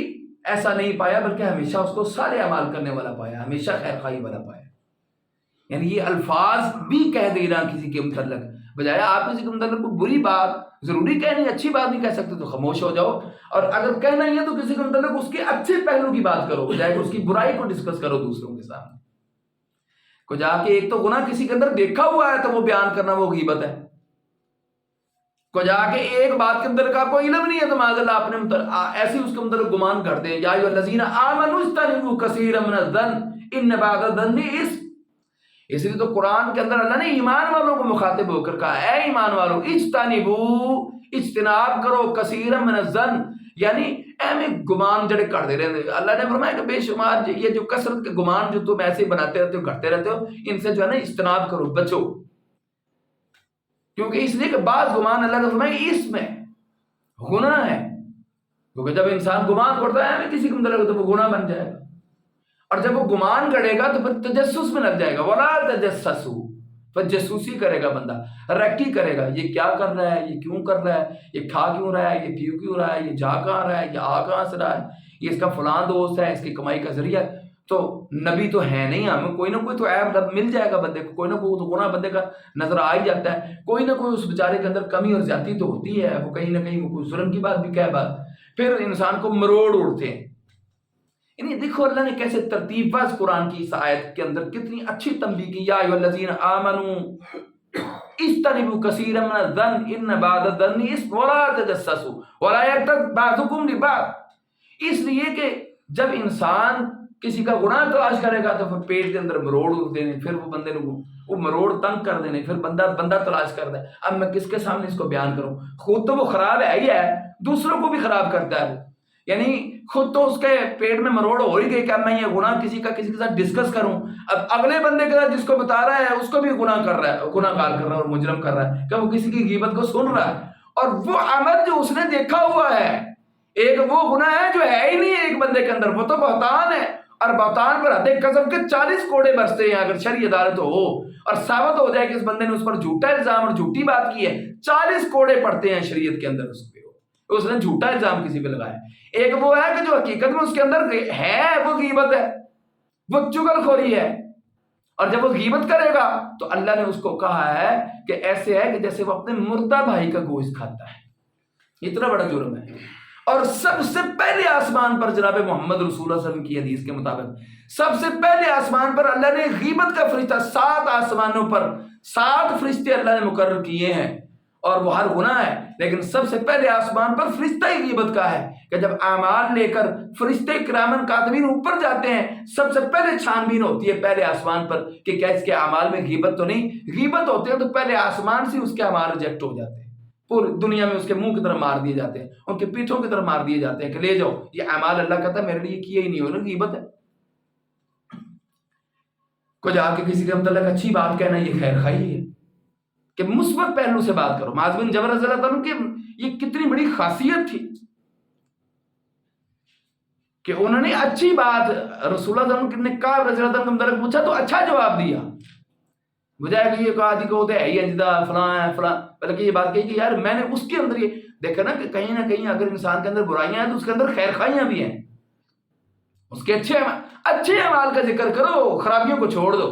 ایسا نہیں پایا، بلکہ ہمیشہ اس کو سارے اعمال کرنے والا پایا، ہمیشہ خیر خواہی والا پایا۔ یعنی یہ الفاظ بھی کہہ دینا کسی کے متعلق، بجائے آپ کسی کے متعلق کوئی بری بات ضروری کہنی، اچھی بات نہیں کہہ سکتے تو خاموش ہو جاؤ، اور اگر کہنا ہی ہے تو کسی کے متعلق اس کے اچھے پہلو کی بات کرو، بجائے اس کی برائی کو ڈسکس کرو دوسروں کے سامنے۔ کو جا کے ایک تو گناہ کسی کے اندر دیکھا ہوا ہے تو وہ بیان کرنا وہ غیبت ہے، کو جا کے ایک بات کے اندر کا کوئی علم نہیں ہے تو معاذ اللہ اپنے ایسی اس کے اندر گمان کرتے ہیں۔ یا ایھا الذین آمنوا اجتنبوا کثیرا من الظن ان بعض الظن اثم۔ اس لیے تو قرآن کے اندر اللہ نے ایمان والوں کو مخاطب ہو کر کہا اے ایمان والو اجتنبوا، اجتناب کرو کثیرا من الظن، یعنی میں گمان جڑے کرتے رہتے۔ اللہ نے فرمایا کہ بے شمار یہ جو کثرت کے گمان جو تم ایسے بناتے رہتے ہو کرتے رہتے ہو، ان سے جو ہے نا اجتناب کرو، بچو، کیونکہ اس لیے کہ بعض گمان اللہ نے فرمایا اس میں گناہ ہے، کیونکہ جب انسان گمان کرتا ہے کسی کو متعلق تو وہ گناہ بن جائے گا، اور جب وہ گمان کرے گا تو پھر تجسس میں لگ جائے گا، ولا تجسسوا، پھر جاسوسی کرے گا بندہ، رکی کرے گا، یہ کیا کر رہا ہے، یہ کیوں کر رہا ہے، یہ کھا کیوں رہا ہے، یہ پیو کیوں رہا ہے، یہ جا کہاں رہا ہے، یہ آ کہاں سے رہا ہے، یہ اس کا فلاں دوست ہے، اس کی کمائی کا ذریعہ ہے۔ تو نبی تو ہے نہیں، ہمیں کوئی نہ کوئی تو عیب مل جائے گا بندے کو، کوئی نہ کوئی تو گناہ بندے کا نظر آ ہی جاتا ہے، کوئی نہ کوئی اس بیچارے کے اندر کمی اور زیادتی تو ہوتی ہے، وہ کہیں نہ کہیں وہ کوئی ظلم کی بات بھی کہہ بات، پھر انسان کو مروڑ اڑتے ہیں۔ یعنی دیکھو اللہ نے کیسے ترتیب باز قرآن کی اس آیت کے اندر کتنی اچھی تنبیہ کی، یا ایھا الذین آمنوا اجتنبوا کثیرا من الظن ان بعض الظن اثم ولا تجسسوا ولا یغتب بعضکم لبعض۔ اس لیے کہ جب انسان کسی کا گناہ تلاش کرے گا تو پھر پیٹ کے اندر مروڑ دینے، پھر وہ بندے کو وہ مروڑ تنگ کر دینے، پھر بندہ تلاش کرتا ہے اب میں کس کے سامنے اس کو بیان کروں، خود تو وہ خراب ہے ہی ہے، دوسروں کو بھی خراب کرتا ہے، یعنی خود تو اس کے پیٹ میں مروڑ ہو ہی گئی کہ اب میں یہ گناہ کسی کے ساتھ ڈسکس کروں، اب اگلے بندے کے ساتھ جس کو بتا رہا ہے اس کو بھی گناہ کر رہا ہے، گناہ گار کر رہا ہے اور مجرم کر رہا ہے کہ وہ کسی کی غیبت کو سن رہا ہے، اور وہ عمل جو اس نے دیکھا ہوا ہے، ایک وہ گناہ ہے جو ہے ہی نہیں ایک بندے کے اندر، وہ تو بہتان ہے، اور بہتان پر حد قذف کے 40 کوڑے برستے ہیں اگر شرعی عدالت ہو اور ثابت ہو جائے کہ اس بندے نے اس پر جھوٹا الزام اور جھوٹی بات کی ہے، 40 کوڑے پڑتے ہیں شریعت کے اندر اس پہ، اس نے جھوٹا الزام کسی پہ لگایا۔ ایک وہ ہے کہ جو حقیقت میں اس کے اندر ہے وہ غیبت ہے، وہ چغل خوری ہے، اور جب وہ غیبت کرے گا تو اللہ نے اس کو کہا ہے کہ ایسے ہے کہ جیسے وہ اپنے مردہ بھائی کا گوشت کھاتا ہے، اتنا بڑا جرم ہے۔ اور سب سے پہلے آسمان پر جناب محمد رسول اللہ صلی اللہ علیہ وسلم کی حدیث کے مطابق سب سے پہلے آسمان پر اللہ نے غیبت کا فرشتہ 7 آسمانوں پر 7 فرشتے اللہ نے مقرر کیے ہیں، اور وہ ہر گناہ ہے، لیکن سب سے پہلے آسمان پر فرشتہ ہی غیبت کا ہے کہ جب اعمال لے کر فرشتے کرامن کاتبین اوپر جاتے ہیں، سب سے پہلے چھان بین ہوتی ہے پہلے آسمان پر کہ کیا اس کے اعمال میں غیبت تو نہیں۔ غیبت ہوتے ہیں تو پہلے آسمان سے اس کے اعمال ریجیکٹ ہو جاتے ہیں، پوری دنیا میں اس کے منہ کی طرف مار دیے جاتے ہیں، ان کے پیٹھوں کی طرف مار دیے جاتے ہیں کہ لے جاؤ، یہ اعمال اللہ کہتا ہے میرے لیے کیے ہی نہیں ہو نا، غیبت ہے۔ کو جا کے کسی کے متعلق اچھی بات کہنا یہ خیر خواہی ہے کہ مثبت پہلو سے بات کرو۔ معاذ بن جبل رضی اللہ عنہ کی یہ کتنی بڑی خاصیت تھی کہ انہوں نے اچھی بات رسول اللہ صلی اللہ علیہ وسلم نے کہا، رضی اللہ عنہ کے متعلق پوچھا تو اچھا جواب دیا، بجائے کہ یہ کہا جی کو ہے ہی اجدا فلاں ہے فلاں، بلکہ یہ بات کہی کہ یار میں نے اس کے اندر یہ دیکھا نا کہ کہیں نہ کہیں اگر انسان کے اندر برائیاں ہیں تو اس کے اندر خیر خواہیاں بھی ہیں، اس کے اچھے اعمال کا ذکر کرو، خرابیوں کو چھوڑ دو۔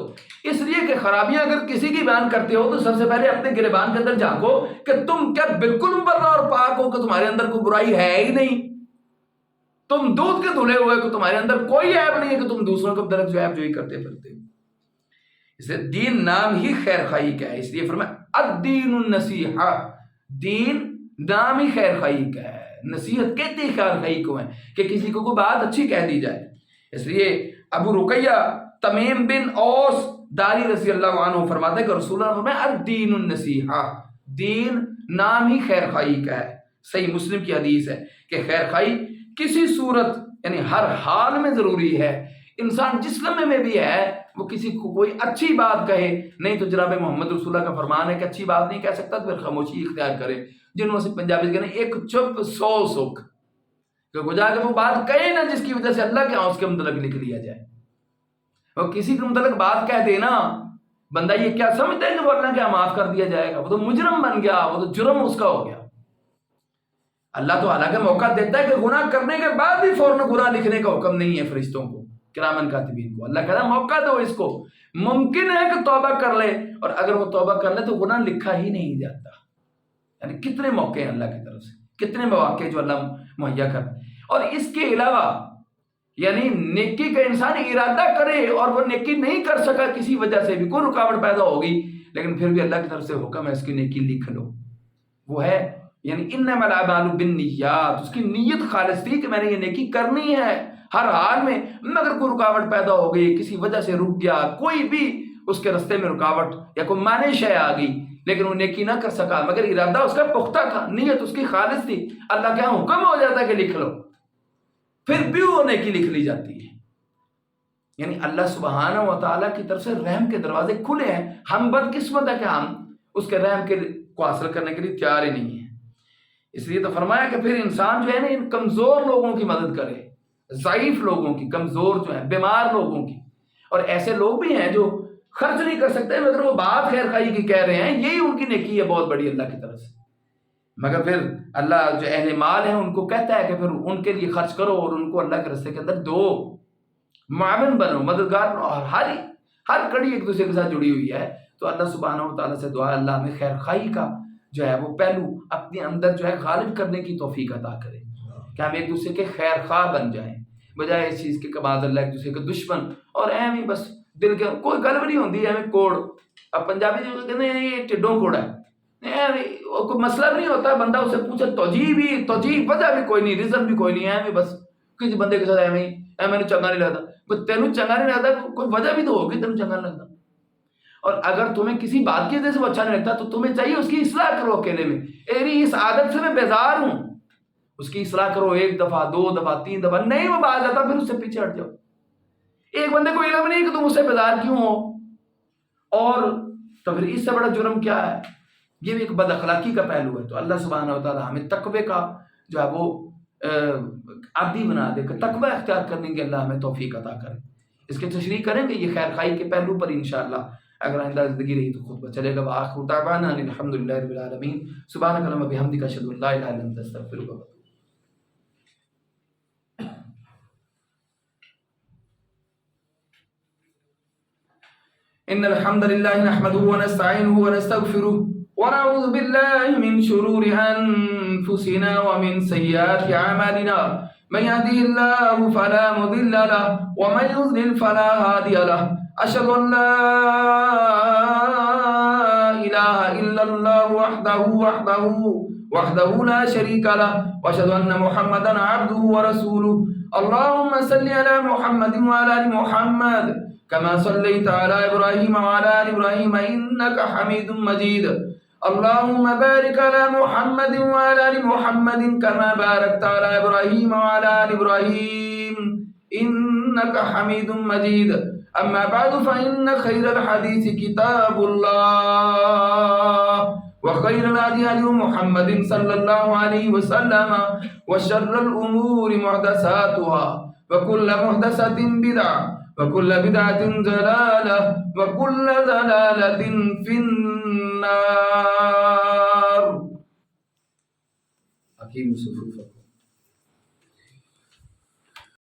اس لیے کہ خرابیاں اگر کسی کی بیان کرتے ہو تو سب سے پہلے اپنے گریبان کے اندر جھانکو کہ تم کیا بالکل مبرہ اور پاک ہو کہ تمہارے اندر کوئی برائی ہے ہی نہیں، تم دودھ کے دھلے ہوئے کہ تمہارے اندر کوئی عیب نہیں ہے کہ تم دوسروں کو درجہ عیب جوئی کرتے پھرتے ہو۔ اس لیے دین نام ہی خیر خواہی کا ہے، اس لیے فرمایا الدین النصیحہ، دین نام ہی خیر خواہی کا ہے۔ نصیحت کہتے ہی خیر خواہی کو ہے کہ کسی کو کوئی بات اچھی کہہ دی جائے۔ اس لیے ابو رقیہ تمیم بن اوس داری رضی اللہ عنہ فرماتا ہے کہ رسول اللہ نے فرمایا الدین النصیحہ، دین نام ہی خیر خواہی کا ہے۔ صحیح مسلم کی حدیث ہے کہ خیر خواہی کسی صورت یعنی ہر حال میں ضروری ہے، انسان جس لمحے میں بھی ہے وہ کسی کو کوئی اچھی بات کہے، نہیں تو جناب محمد رسول اللہ کا فرمان ہے کہ اچھی بات نہیں کہہ سکتا تو پھر خاموشی اختیار کرے، جنہوں سے پنجابی سے کہتے ہیں ایک چپ 100 سکھ، کہ جا کے وہ بات کہے نا جس کی وجہ سے اللہ کے ہاں اس کے متعلق لکھ لیا جائے۔ اور کسی کے متعلق بات کہہ دینا، بندہ یہ کیا سمجھتا ہے کہ وہ اللہ کے ہاں معاف کر دیا جائے گا، وہ تو مجرم بن گیا، وہ تو جرم اس کا ہو گیا۔ اللہ تو حالانکہ موقع دیتا ہے کہ گناہ کرنے کے بعد بھی فوراً گناہ لکھنے کا حکم نہیں ہے فرشتوں کو، کرامن کاتبین کو۔ اللہ کہتا ہے موقع دو اس کو، ممکن ہے کہ توبہ کر لے، اور اگر وہ توبہ کر لے تو گناہ لکھا ہی نہیں جاتا۔ یعنی کتنے موقع ہیں اللہ کی طرف سے، کتنے مواقع جو اللہ مہیا کر۔ اور اس کے علاوہ یعنی نیکی کا انسان ارادہ کرے اور وہ نیکی نہیں کر سکا کسی وجہ سے بھی، کوئی رکاوٹ پیدا ہوگی، لیکن پھر بھی اللہ کی طرف سے حکم ہے اس کی نیکی لکھ لو، وہ ہے یعنی انما الاعمال بالنیات، اس کی نیت خالص تھی کہ میں نے یہ نیکی کرنی ہے ہر حال میں، مگر کوئی رکاوٹ پیدا ہو گئی، کسی وجہ سے رک گیا، کوئی بھی اس کے رستے میں رکاوٹ یا کوئی مانع شے آ گئی، لیکن وہ نیکی نہ کر سکا، مگر ارادہ اس کا پختہ تھا، نیت اس کی خالص تھی، اللہ کے یہاں حکم ہو جاتا ہے کہ لکھ لو، پھر بھی وہ نیکی لکھ لی جاتی ہے۔ یعنی اللہ سبحانہ و تعالیٰ کی طرف سے رحم کے دروازے کھلے ہیں، ہم بدقسمت ہے کہ ہم اس کے رحم کو حاصل کرنے کے لیے تیار ہی نہیں ہیں۔ اس لیے تو فرمایا کہ پھر انسان جو ہے نا ان کمزور لوگوں کی مدد کرے، ضعیف لوگوں کی، کمزور جو ہیں، بیمار لوگوں کی، اور ایسے لوگ بھی ہیں جو خرچ نہیں کر سکتے مگر وہ بات خیر خواہی کی کہہ رہے ہیں، یہی ان کی نیکی ہے بہت بڑی اللہ کی طرف سے۔ مگر پھر اللہ جو اہل مال ہیں ان کو کہتا ہے کہ پھر ان کے لیے خرچ کرو اور ان کو اللہ کے راستے کے اندر دو، معاون بنو، مددگار بنو، اور ہر کڑی ایک دوسرے کے ساتھ جڑی ہوئی ہے۔ تو اللہ سبحانہ و تعالیٰ سے دعا ہے اللہ ہمیں خیر خواہی کا جو ہے وہ پہلو اپنے اندر جو ہے غالب کرنے کی توفیق عطا کرے کہ ہم ایک دوسرے کے خیر خواہ بن جائیں، بجائے اس چیز کے کہ معاذ اللہ ایک دوسرے کے دشمن، اور اہم ہی بس دل کے کوئی گل بھی نہیں ہوتی ہے، ہمیں کوڑ، اب پنجابی جو کہتے ہیں یہ ٹڈوں کوڑا ہے، کوئی مسئلہ بھی نہیں ہوتا، بندہ اسے پوچھے توجیہ وجہ بھی کوئی نہیں، ریزن بھی کوئی نہیں ہے، ہمیں بس کسی بندے کے ساتھ میں چنگا نہیں لگتا، تینوں چنگا نہیں لگتا کوئی وجہ بھی تو ہوگی تینوں چنگا نہیں لگتا، اور اگر تمہیں کسی بات کی وجہ سے وہ اچھا نہیں لگتا تو تمہیں چاہیے اس کی اصلاح کرو اکیلے میں، میری اس عادت سے میں بیزار ہوں، اس کی اصلاح کرو، 1 دفعہ 2 دفعہ 3 دفعہ، نہیں وہ باز آتا پھر اس سے پیچھے ہٹ جاؤ۔ ایک بندے کو علم نہیں کہ تم اس سے بیزار کیوں ہو، اور تو پھر اس سے بڑا جرم کیا ہے؟ یہ بھی ایک بد اخلاقی کا پہلو ہے۔ تو اللہ سبحانہ و تعالی ہمیں تقوی کا جو ہے وہ عادی بنا دے کہ تقوی اختیار کرنے کی اللہ ہمیں توفیق عطا کرے۔ اس کے تشریح کریں گے یہ خیر خواہی کے پہلو پر انشاءاللہ، اگر آئندہ زندگی رہی تو خطبہ چلے گا۔ وآخر دعوانا ان الحمدللہ رب العالمین، سبحانک اللہم وبحمدک، اشہد ان لا الہ الا انت، استغفرک و اتوب الیک۔ ان الحمد للہ نحمده ونستعینه ونستغفره ونعوذ بالله من شرور أنفسنا ومن سيئات أعمالنا من يهده الله فلا مضل له ومن يضلل فلا هادي له أشهد أن لا إله إلا الله وحده لا شريك له وأشهد أن محمدا عبده ورسوله اللهم صل على محمد وعلى آل محمد كما صليت على إبراهيم وعلى آل إبراهيم إنك حميد مجيد اللهم بارك على محمد وعلى آل محمد كما باركت على إبراهيم وعلى آل إبراهيم إنك حميد مجيد أما بعد فإن خير الحديث كتاب الله وخير الهدي هدي محمد صلى الله عليه وسلم وشر الأمور محدثاتها وكل محدثة بدعة وكل بدعة ضلالة وكل ضلالة في النار. أقيموا الصفوف